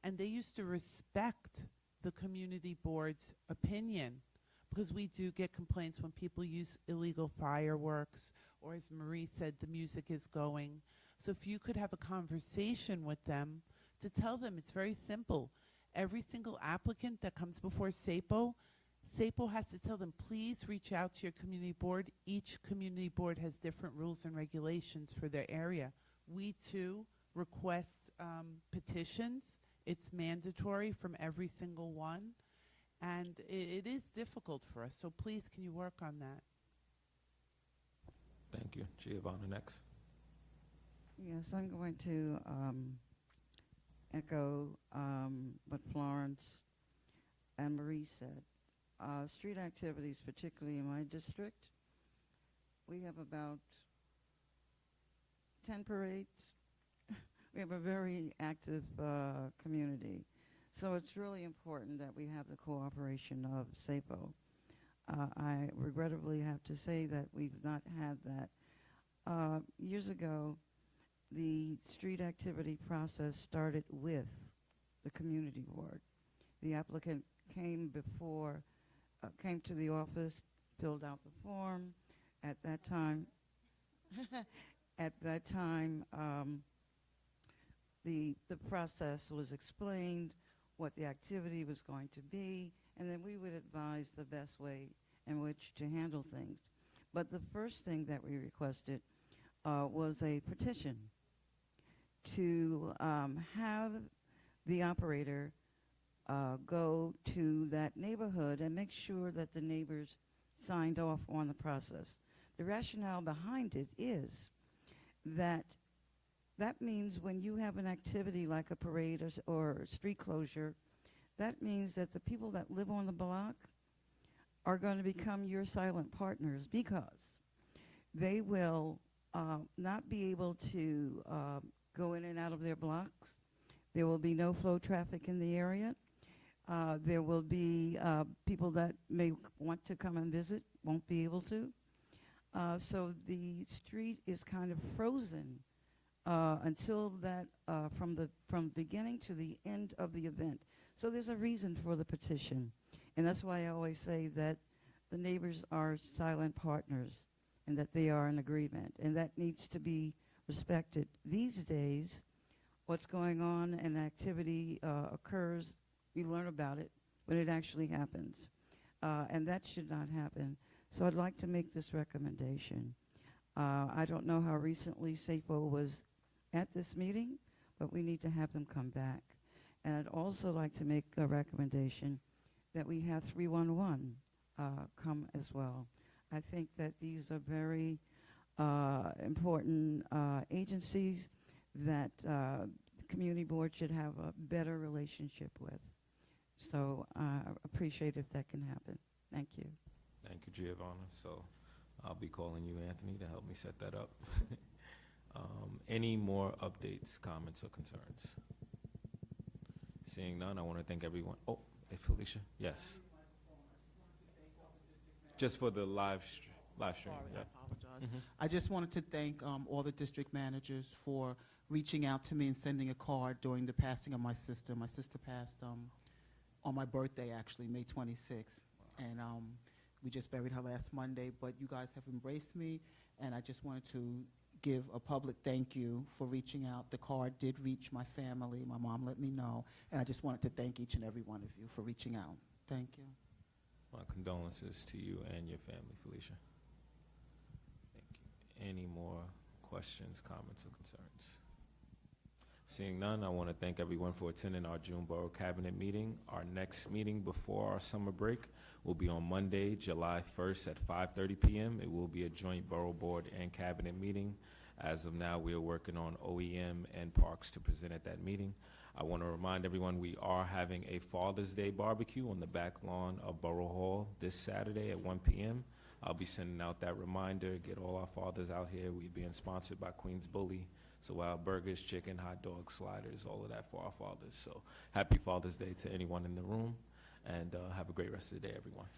And they used to respect the community board's opinion, because we do get complaints when people use illegal fireworks, or as Marie said, the music is going. So if you could have a conversation with them to tell them, it's very simple. Every single applicant that comes before SAPO, SAPO has to tell them, please reach out to your community board. Each community board has different rules and regulations for their area. We too request petitions. It's mandatory from every single one. And it is difficult for us, so please, can you work on that? Thank you. Giovanna next. Yes, I'm going to echo what Florence and Marie said. Street activities, particularly in my district, we have about 10 parades. We have a very active community. So it's really important that we have the cooperation of SAPO. I regrettably have to say that we've not had that. Years ago, the street activity process started with the community board. The applicant came to the office, filled out the form. At that time, the process was explained, what the activity was going to be, and then we would advise the best way in which to handle things. But the first thing that we requested was a petition to have the operator go to that neighborhood and make sure that the neighbors signed off on the process. The rationale behind it is that means when you have an activity like a parade or street closure, that means that the people that live on the block are going to become your silent partners, because they will not be able to go in and out of their blocks. There will be no flow traffic in the area. There will be people that may want to come and visit, won't be able to. So the street is kind of frozen until that, from beginning to the end of the event. So there's a reason for the petition. And that's why I always say that the neighbors are silent partners and that they are in agreement. And that needs to be respected. These days, what's going on and activity occurs, we learn about it when it actually happens. And that should not happen. So I'd like to make this recommendation. I don't know how recently SAPO was at this meeting, but we need to have them come back. And I'd also like to make a recommendation that we have 311 come as well. I think that these are very important agencies that the community board should have a better relationship with. So I appreciate if that can happen. Thank you. Thank you, Giovanna. So I'll be calling you, Anthony, to help me set that up. Any more updates, comments, or concerns? Seeing none, I want to thank everyone. Oh, hey, Felicia. Yes. Just for the live stream. Sorry, Yeah. I apologize. I just wanted to thank all the district managers for reaching out to me and sending a card during the passing of my sister. My sister passed on my birthday, actually, May 26th. And we just buried her last Monday. But you guys have embraced me, and I just wanted to give a public thank you for reaching out. The card did reach my family. My mom let me know, and I just wanted to thank each and every one of you for reaching out. Thank you. My condolences to you and your family, Felicia. Thank you. Any more questions, comments, or concerns? Seeing none, I want to thank everyone for attending our June Borough Cabinet meeting. Our next meeting before our summer break will be on Monday, July 1st at 5:30 p.m. It will be a joint Borough Board and Cabinet meeting. As of now, we are working on OEM and parks to present at that meeting. I want to remind everyone we are having a Father's Day barbecue on the back lawn of Borough Hall this Saturday at 1 p.m. I'll be sending out that reminder. Get all our fathers out here. We're being sponsored by Queens Bully. So we'll have burgers, chicken, hot dogs, sliders, all of that for our fathers. So happy Father's Day to anyone in the room, and have a great rest of the day, everyone.